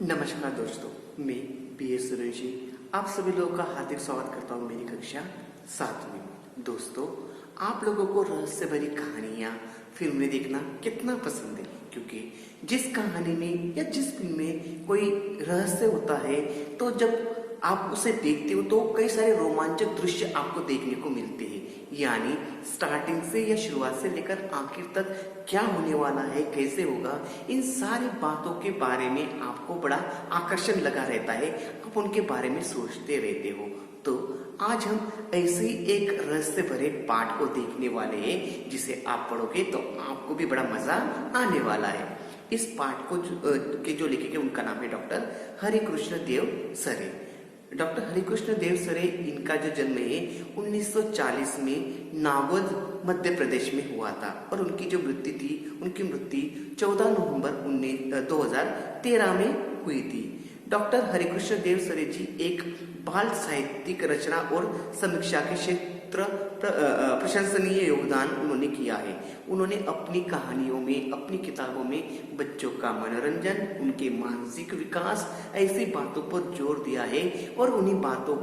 नमस्कार दोस्तों, मैं BS सुरेश जी आप सभी लोगों का हार्दिक स्वागत करता हूँ मेरी कक्षा 7 में। दोस्तों, आप लोगों को रहस्य भरी कहानियाँ फिल्में देखना कितना पसंद है? क्योंकि जिस कहानी में या जिस फिल्म में कोई रहस्य होता है तो जब आप उसे देखते हो तो कई सारे रोमांचक दृश्य आपको देखने को मिलते हैं। यानी स्टार्टिंग से या शुरुआत से लेकर आखिर तक क्या होने वाला है, कैसे होगा, इन सारी बातों के बारे में आपको बड़ा आकर्षण लगा रहता है। आप उनके बारे में सोचते रहते हो। तो आज हम ऐसे ही एक रहस्य भरे पाठ को देखने वाले हैं जिसे आप पढ़ोगे तो आपको भी बड़ा मजा आने वाला है। इस पाठ को के जो लेखक है उनका नाम है डॉक्टर हरिकृष्ण देव सरे। डॉक्टर हरिकृष्ण देव सरे, इनका जो जन्म है 1940 में नागौद मध्य प्रदेश में हुआ था और उनकी जो मृत्यु थी, उनकी मृत्यु 14 नवंबर 2013 में हुई थी। डॉक्टर हरिकृष्ण देव सरे जी एक बाल साहित्यिक रचना और समीक्षा के क्षेत्र प्रशंसनीय योगदान उन्होंने किया है। उन्होंने अपनी कहानियों में, अपनी किताबों में बच्चों का मनोरंजन, उनके मानसिक विकास, ऐसी बातों पर जोर दिया है और उन्हीं बातों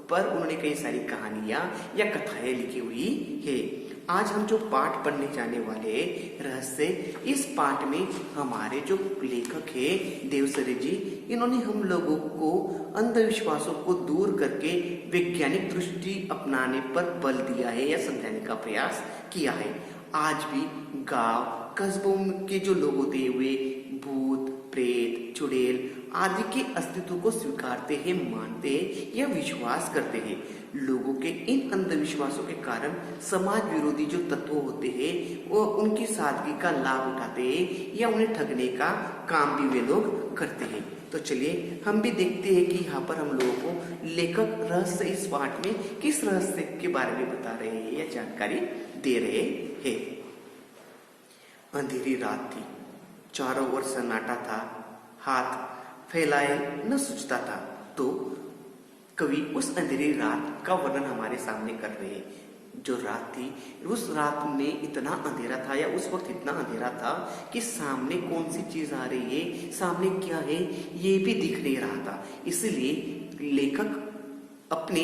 पर उन्होंने कई सारी कहानियां या कथाएं लिखी हुई है। आज हम जो पाठ पढ़ने जाने वाले रहस्य, इस पाठ में हमारे जो लेखक है देवसरे जी, इन्होंने हम लोगों को अंधविश्वासों को दूर करके वैज्ञानिक दृष्टि अपनाने पर बल दिया है या समझाने का प्रयास किया है। आज भी गांव कस्बों के जो लोग होते हुए भूत, प्रेत, चुड़ैल आदि के अस्तित्व को स्वीकारते हैं, मानते हैं या विश्वास करते हैं। लोगों के इन अंधविश्वासों के कारण समाज विरोधी जो तत्व होते हैं वो उनकी सादगी का लाभ उठाते हैं या उन्हें ठगने का काम भी वे लोग करते हैं। तो चलिए हम भी देखते हैं कि यहाँ पर हम लोगों को लेखक रहस्य इस पाठ में किस रहस्य के बारे में बता रहे हैं या जानकारी दे रहे हैं। अंधेरी रात थी, चारों ओर सन्नाटा था, हाथ फैलाए न सूझता था। तो कवि उस अंधेरी रात का वर्णन हमारे सामने कर रहे हैं। जो रात थी, उस रात में इतना अंधेरा था या उस वक्त इतना अंधेरा था कि सामने कौन सी चीज आ रही है, सामने क्या है, ये भी दिख नहीं रहा था। इसलिए लेखक अपने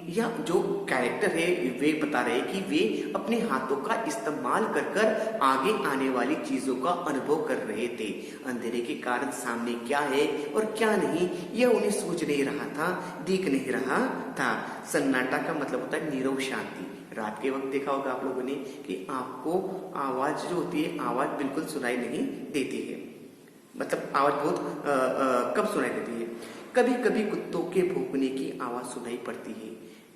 या जो कैरेक्टर है वे बता रहे हैं कि वे अपने हाथों का इस्तेमाल कर कर आगे आने वाली चीजों का अनुभव कर रहे थे। अंधेरे के कारण सामने क्या है और क्या नहीं यह उन्हें सूझ नहीं रहा था, दिख नहीं रहा था। सन्नाटा का मतलब होता है नीरव शांति। रात के वक्त देखा होगा आप लोगों ने कि आपको आवाज जो होती है, आवाज बिल्कुल सुनाई नहीं देती है। मतलब आवाज बहुत कम सुनाई देती है। कभी कभी कुत्तों के भौंकने की आवाज सुनाई पड़ती है।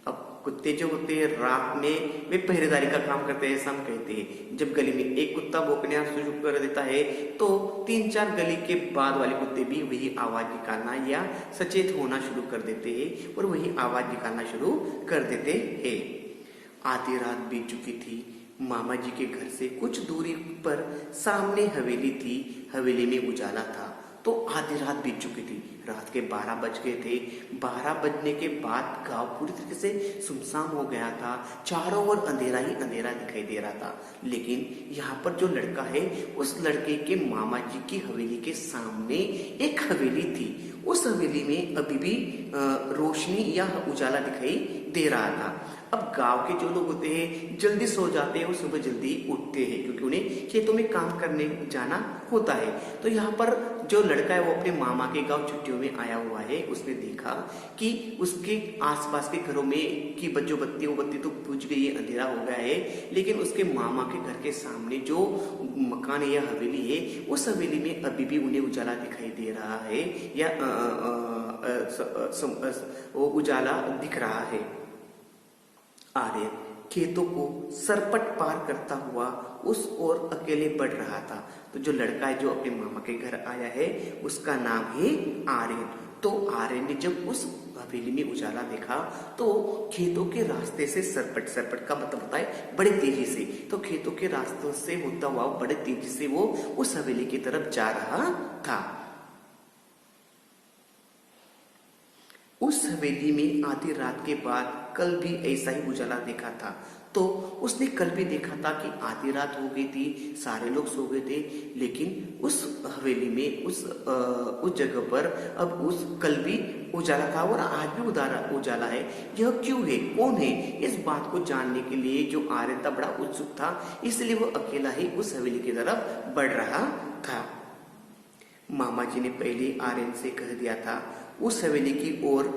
अब कुत्ते जो होते हैं रात में वे पहरेदारी का काम करते हैं, ऐसा हम कहते हैं। जब गली में एक कुत्ता भौंकना शुरू कर देता है तो 3-4 गली के बाद वाले कुत्ते भी वही आवाज निकालना या सचेत होना शुरू कर देते हैं और वही आवाज निकालना शुरू कर देते हैं। आधी रात बीत चुकी थी। मामा जी के घर से कुछ दूरी पर सामने हवेली थी। हवेली में उजाला था। तो आधी रात बीत चुकी थी, रात के 12 बज गए थे। 12 बजने के बाद गांव पूरी तरीके से सुनसान हो गया था। चारों ओर अंधेरा ही अंधेरा दिखाई दे रहा था। लेकिन यहाँ पर जो लड़का है, उस लड़के के मामा जी की हवेली के सामने एक हवेली थी। उस हवेली में अभी भी रोशनी या उजाला दिखाई दे रहा था। अब गांव के जो लोग होते हैं जल्दी सो जाते हैं और सुबह जल्दी उठते हैं क्योंकि उन्हें खेतों में काम करने जाना होता है। तो यहाँ पर जो लड़का है वो अपने मामा के गांव छुट्टियों में आया हुआ है। उसने देखा कि उसके आसपास के घरों में की जो बत्ती, वो बत्ती तो बुझ गई है, अंधेरा हो गया है। लेकिन उसके मामा के घर के सामने जो मकान या हवेली है, उस हवेली में अभी भी उन्हें उजाला दिखाई दे रहा है या वो उजाला दिख रहा है। आर्यन खेतों को सरपट पार करता हुआ उस ओर अकेले बढ़ रहा था। तो जो लड़का है जो अपने मामा के घर आया है उसका नाम है आर्यन। तो आर्यन ने जब उस हवेली में उजाला देखा तो खेतों के रास्ते से सरपट, सरपट का मतलब होता है बड़े तेजी से, तो खेतों के रास्तों से होता हुआ बड़े तेजी से वो उस हवेली की तरफ जा रहा था। उस हवेली में आधी रात के बाद कल भी ऐसा ही उजाला देखा था। तो उसने कल भी देखा था कि आधी रात हो गई थी, सारे लोग सो गए थे, लेकिन उस हवेली में उस जगह पर अब उस कल भी उजाला था और आज भी उजाला है। यह क्यों है, कौन है? इस बात को जानने के लिए जो आर्यन था बड़ा उत्सुक था, इसलिए वो अकेला ही उस हवेली की तरफ बढ़ रहा था। मामा जी ने पहले आर्यन से कह दिया था उस हवेली की ओर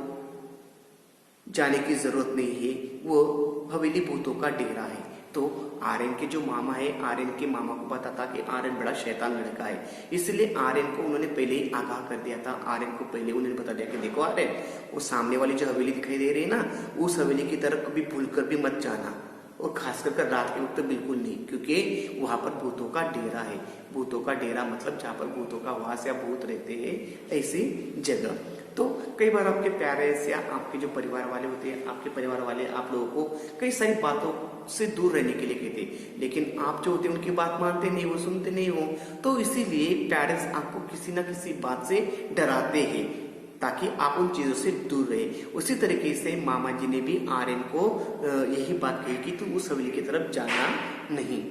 जाने की जरूरत नहीं है, वो हवेली भूतों का डेरा है। तो आर्यन के जो मामा है, आर्यन के मामा को पता था कि आर्यन बड़ा शैतान लड़का है, इसलिए आर्यन को उन्होंने पहले ही आगाह कर दिया था। आर्यन को पहले उन्होंने बता दिया कि देखो आर्यन, वो सामने वाली जो हवेली दिखाई दे रही है ना, उस हवेली की तरफ कभी भूल कर भी मत जाना, और खासकर रात के वक्त तो बिल्कुल नहीं, क्योंकि वहां पर भूतों का डेरा है। भूतों का डेरा मतलब जहाँ पर भूतों का वास या भूत रहते हैं, ऐसी जगह। तो कई बार आपके पेरेंट्स या आपके जो परिवार वाले होते हैं, आपके परिवार वाले आप लोगों को कई सारी बातों से दूर रहने के लिए कहते हैं, लेकिन आप जो होते हैं उनकी बात मानते नहीं हो, सुनते नहीं हो। तो इसीलिए पेरेंट्स आपको किसी ना किसी बात से डराते हैं ताकि आप उन चीजों से दूर रहे। उसी तरीके से मामा जी ने भी आर्यन को यही बात कही कि तू उस हवेली की तरफ जाना नहीं।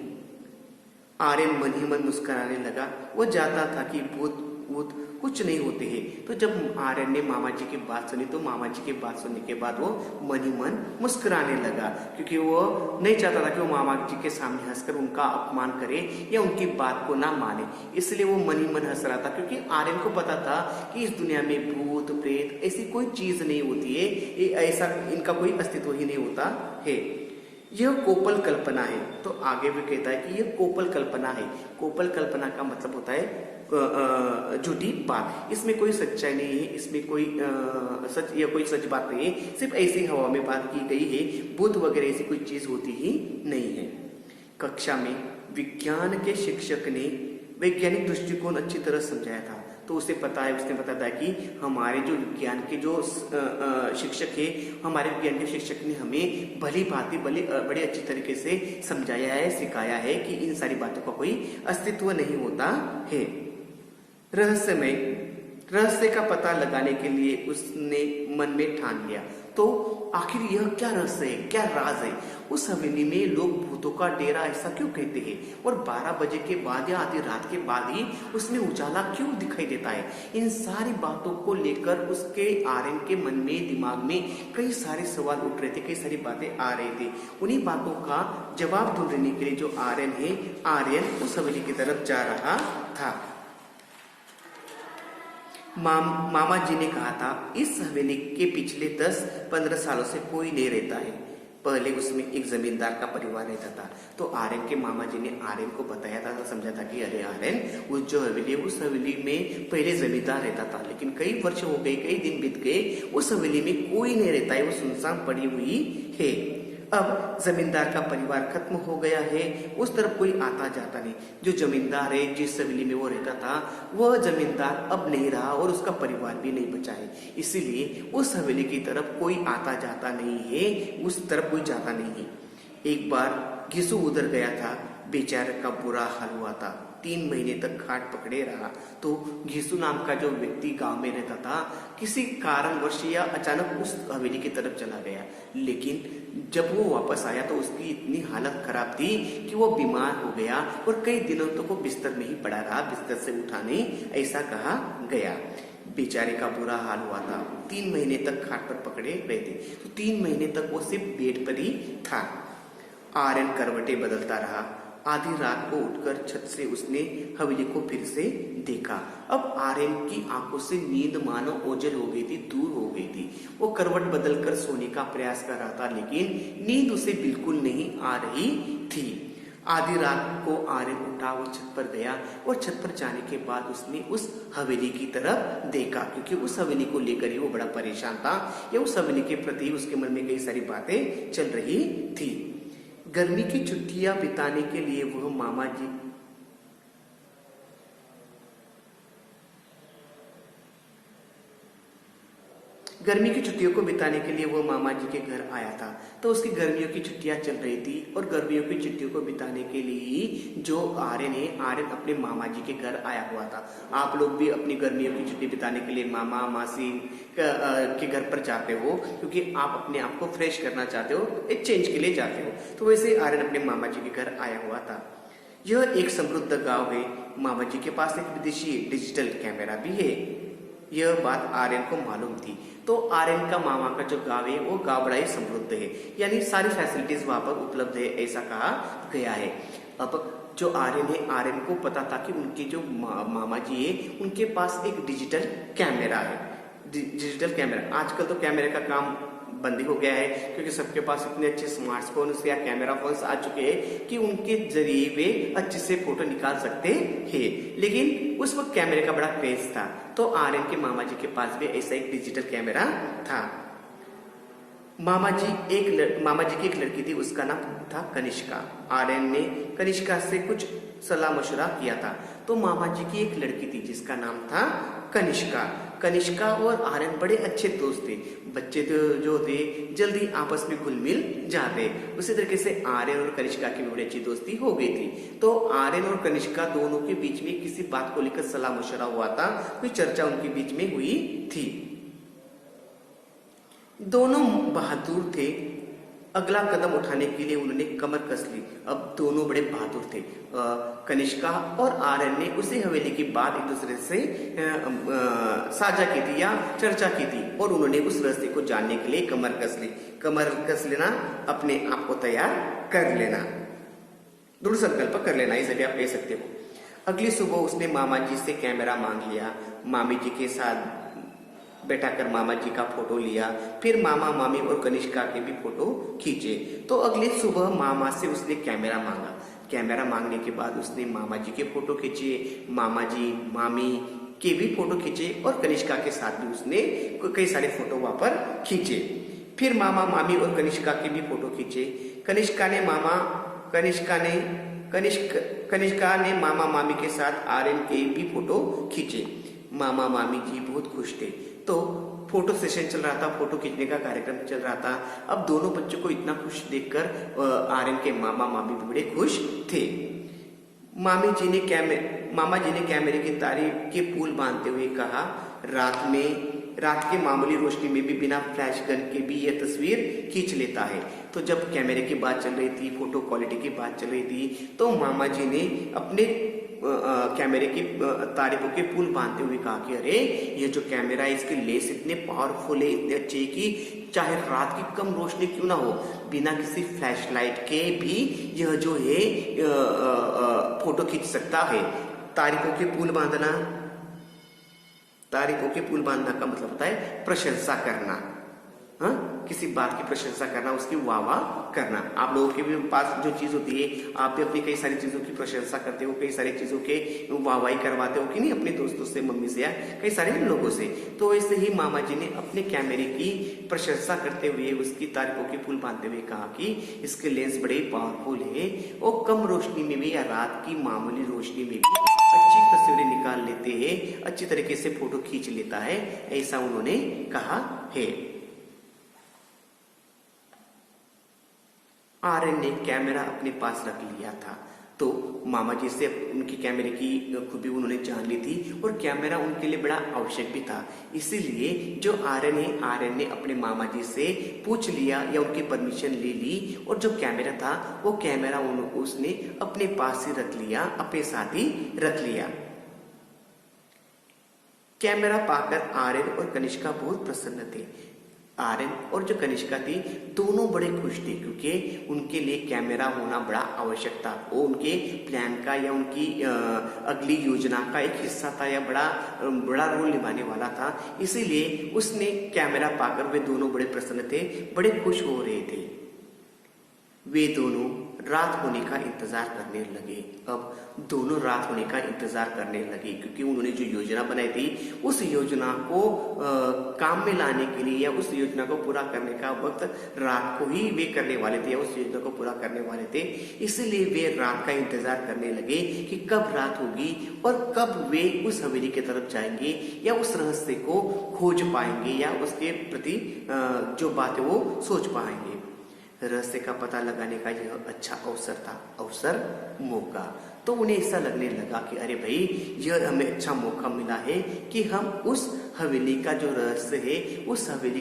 आर्यन मन ही मन मुस्कुराने लगा। वो जाता था कि भूत भूत कुछ नहीं होते हैं। तो जब आर्यन ने मामा जी की बात सुनी, तो मामा जी की बात सुनने के बाद वो मन ही मन मुस्कुराने लगा, क्योंकि वो नहीं चाहता था कि वो मामा जी के सामने हंसकर उनका अपमान करे या उनकी बात को ना माने। इसलिए वो मन ही मन हंस रहा था, क्योंकि आर्यन को पता था कि इस दुनिया में भूत प्रेत ऐसी कोई चीज नहीं होती है, ऐसा इनका कोई अस्तित्व ही नहीं होता है। यह कोपल कल्पना है। तो आगे भी कहता है कि यह कोपल कल्पना है। कोपल कल्पना का मतलब होता है झूठी बात। इसमें कोई सच्चाई नहीं है, इसमें कोई सच या कोई सच बात नहीं है, सिर्फ ऐसी हवा में बात की गई है। भूत वगैरह ऐसी कोई चीज होती ही नहीं है। कक्षा में विज्ञान के शिक्षक ने वैज्ञानिक दृष्टिकोण अच्छी तरह समझाया था। तो उसे पता है, उसने बताया था कि हमारे जो विज्ञान के जो शिक्षक है, हमारे विज्ञान के शिक्षक ने हमें भली भांति बड़ी अच्छी तरीके से समझाया है, सिखाया है कि इन सारी बातों का कोई अस्तित्व नहीं होता है। रहस्य का पता लगाने के लिए उसने मन में ठान लिया। तो आखिर यह क्या रहस्य है, क्या राज है? उस हवेली में लोग भूतों का डेरा ऐसा क्यों कहते हैं, और 12 बजे के बाद या आधी रात के बाद ही उसमें उजाला क्यों दिखाई देता है? इन सारी बातों को लेकर उसके आर्यन के मन में, दिमाग में कई सारे सवाल उठ रहे थे, कई सारी बातें आ रही थी। उन्हीं बातों का जवाब ढूंढने के लिए जो आर्यन है, आर्यन उस हवेली की तरफ जा रहा था। मामा जी ने कहा था इस हवेली के पिछले 10-15 सालों से कोई नहीं रहता है। पहले उसमें एक जमींदार का परिवार रहता था। तो आर्यन के मामा जी ने आर्यन को बताया था, समझा था कि अरे आर्यन, उस जो हवेली है, उस हवेली में पहले जमींदार रहता था, लेकिन कई वर्ष हो गए, कई दिन बीत गए, उस हवेली में कोई नहीं रहता है, वो सुनसान पड़ी हुई है। अब जमींदार का परिवार खत्म हो गया है, उस तरफ कोई आता जाता नहीं। जो जमींदार है, जिस हवेली में वो रहता था, वह जमींदार अब नहीं रहा और उसका परिवार भी नहीं बचा है। इसीलिए उस हवेली की तरफ कोई आता जाता नहीं है, उस तरफ कोई जाता नहीं है। एक बार घिसू उधर गया था, बेचारे का बुरा हाल हुआ था। 3 महीने तक खाट पकड़े रहा। तो घिसू नाम का जो व्यक्ति गांव में रहता था, किसी कारणवश या अचानक उस हवेली की तरफ चला गया, लेकिन जब वो वापस आया तो उसकी इतनी हालत खराब थी कि वो बीमार हो गया और कई दिनों तक तो वो बिस्तर में ही पड़ा रहा, बिस्तर से उठा नहीं, ऐसा कहा गया। बेचारे का बुरा हाल हुआ था। 3 महीने तक खाट पर पकड़े रहते, तो 3 महीने तक वो सिर्फ बेड पर ही था। आर्यन करवटें बदलता रहा। आधी रात को उठकर छत से उसने हवेली को फिर से देखा। अब आर्यन की आंखों से नींद मानो ओझल हो गई थी, दूर हो गई थी। वो करवट बदलकर सोने का प्रयास कर रहा था, लेकिन नींद उसे बिल्कुल नहीं आ रही थी। आधी रात को आर्यन उठा, वो छत पर गया और छत पर जाने के बाद उसने उस हवेली की तरफ देखा, क्योंकि उस हवेली को लेकर ही वो बड़ा परेशान था, या उस हवेली के प्रति उसके मन में कई सारी बातें चल रही थी। गर्मी की छुट्टियां बिताने के लिए वह मामा जी गर्मी की छुट्टियों को बिताने के लिए वो मामा जी के घर आया था। तो उसकी गर्मियों की छुट्टियां चल रही थी और गर्मियों की छुट्टियों को बिताने के लिए ही जो आर्यन अपने मामा जी के घर आया हुआ था। आप लोग भी अपनी गर्मियों की छुट्टी बिताने के लिए मामा मासी के घर पर जाते हो क्योंकि आप अपने आप को फ्रेश करना चाहते हो, एक चेंज के लिए जाते हो। तो वैसे आर्यन अपने मामा जी के घर आया हुआ था। यह एक समृद्ध गांव है। मामा जी के पास एक विदेशी डिजिटल कैमरा भी है। यह बात आर्यन को मालूम थी। तो आर्यन का मामा का जो गांव है वो गांव बड़ा ही समृद्ध है, यानी सारी फैसिलिटीज वहां पर उपलब्ध है ऐसा कहा गया है। अब जो आर्यन को पता था कि उनके जो मामा जी है उनके पास एक डिजिटल कैमरा है। डिजिटल कैमरा, आजकल तो कैमरे का काम बंद हो गया है क्योंकि सबके पास इतने अच्छे स्मार्टफोन्स या कैमरा फोन्स आ चुके हैं कि उनके जरिए वे अच्छे से फोटो निकाल सकते हैं। लेकिन उस वक्त कैमरे का बड़ा क्रेज था, तो आर्यन के मामा जी के पास भी ऐसा एक डिजिटल कैमरा था। मामा जी की एक लड़की थी, उसका नाम था कनिष्का। आर्यन ने कनिष्का से कुछ सलाह मशवरा किया था। तो मामा जी की एक लड़की थी जिसका नाम था कनिष्का। कनिष्का और आर्यन बड़े अच्छे दोस्त थे। बच्चे तो जो थे जल्दी आपस में घुल मिल जाते। उसी तरीके से आर्यन और कनिष्का की भी बड़ी अच्छी दोस्ती हो गई थी। तो आर्यन और कनिष्का दोनों के बीच में किसी बात को लेकर सलाह मशवरा हुआ था, कोई चर्चा उनके बीच में हुई थी। दोनों बहादुर थे। अगला कदम उठाने के लिए उन्होंने कमर कस ली। अब दोनों बड़े बहादुर थे। कनिष्का और आर्यन ने उसी हवेली की बात एक दूसरे से साझा की थी या चर्चा की थी और उन्होंने उस रास्ते को जानने के लिए कमर कस ली। कमर कस लेना, अपने आप को तैयार कर लेना, दृढ़ संकल्प कर लेना, इसे भी आप कह सकते हो। अगली सुबह उसने मामा जी से कैमरा मांग लिया। मामी जी के साथ बैठा कर मामा जी का फोटो लिया। फिर मामा मामी और कनिष्का के भी फोटो खींचे। तो अगली सुबह मामा से उसने कैमरा मांगा। कैमरा मांगने के बाद उसने मामा जी के फोटो खींचे, मामा जी मामी के भी फोटो खींचे और कनिष्का के साथ भी उसने कई सारे फोटो वहां पर खींचे। फिर मामा मामी और कनिष्का के भी फोटो खींचे। कनिष्का ने मामा मामी के साथ आर्यन के भी फोटो खींचे। मामा मामी जी बहुत खुश थे। तो फोटो सेशन चल रहा था, फोटो खींचने का कार्यक्रम चल रहा था। अब दोनों बच्चों को इतना खुश देखकर आर्यन के मामा मामी भी बड़े खुश थे। मामा जी ने कैमरे की तारीफ के पुल बांधते हुए कहा, रात के मामूली रोशनी में भी बिना फ्लैश गन के भी यह तस्वीर खींच लेता है। तो जब कैमरे की बात चल रही थी, फोटो क्वालिटी की बात चल रही थी, तो मामा जी ने अपने कैमरे की तारीफों के पुल बांधते हुए कहा कि अरे ये जो कैमरा है इसके लेंस इतने पावरफुल है, इतने अच्छे कि चाहे रात की कम रोशनी क्यों ना हो, बिना किसी फ्लैश लाइट के भी यह जो है फोटो खींच सकता है। तारीफों के पुल बांधना का मतलब होता है प्रशंसा करना। किसी बात की प्रशंसा करना, उसकी वाह वाह करना। आप लोगों के भी पास जो चीज होती है, आप भी अपनी कई सारी चीजों की प्रशंसा करते हो, कई सारी चीजों के वाहवाही करवाते हो कि नहीं, अपने दोस्तों से, मम्मी से या कई सारे लोगों से। तो ऐसे ही मामा जी ने अपने कैमरे की प्रशंसा करते हुए, उसकी तारीफों के पुल बांधते हुए कहा कि इसके लेंस बड़े पावरफुल है और कम रोशनी में भी या रात की मामूली रोशनी में भी अच्छी तस्वीरें निकाल लेते हैं, अच्छी तरीके से फोटो खींच लेता है, ऐसा उन्होंने कहा है। आर्यन ने कैमरा अपने पास रख लिया था। तो मामा जी से उनके कैमरे की खूबी उन्होंने जान ली थी और कैमरा उनके लिए बड़ा आवश्यक भी था। इसीलिए जो आर्यन ने अपने मामा जी से पूछ लिया या उनकी परमिशन ले ली और जो कैमरा था वो कैमरा उसने अपने पास ही रख लिया, अपने साथ ही रख लिया। कैमरा पाकर आर्यन और कनिष्का बहुत प्रसन्न थे। आर्यन और जो कनिष्का थी दोनों बड़े खुश थे क्योंकि उनके लिए कैमरा होना बड़ा आवश्यक था। वो उनके प्लान का या उनकी अगली योजना का एक हिस्सा था या बड़ा रोल निभाने वाला था। इसीलिए उसने कैमरा पाकर वे दोनों बड़े प्रसन्न थे, बड़े खुश हो रहे थे। वे दोनों रात होने का इंतजार करने लगे। अब दोनों रात होने का इंतजार करने लगे क्योंकि उन्होंने जो योजना बनाई थी उस योजना को काम में लाने के लिए या उस योजना को पूरा करने का वक्त रात को ही वे करने वाले थे या उस योजना को पूरा करने वाले थे। इसलिए वे रात का इंतजार करने लगे कि कब रात होगी और कब वे उस हवेली की तरफ जाएंगे या उस रहस्य को खोज पाएंगे या उसके प्रति जो बात है वो सोच पाएंगे। रहस्य का पता लगाने का यह अच्छा अवसर था, अवसर मौका। तो उन्हें ऐसा लगने लगा कि अरे भाई यह हमें अच्छा मौका मिला है कि हम उस हवेली का जो रहस्य है, उस हवेली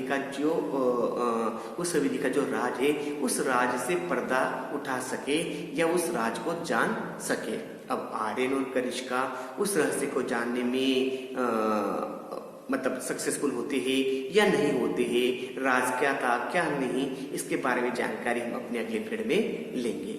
का जो राज है, उस राज से पर्दा उठा सके या उस राज को जान सके। अब आर्यन और कनिष्का उस रहस्य को जानने में मतलब सक्सेसफुल होते हैं या नहीं होते हैं, राज क्या था क्या नहीं, इसके बारे में जानकारी हम अपने अगले पीरियड में लेंगे।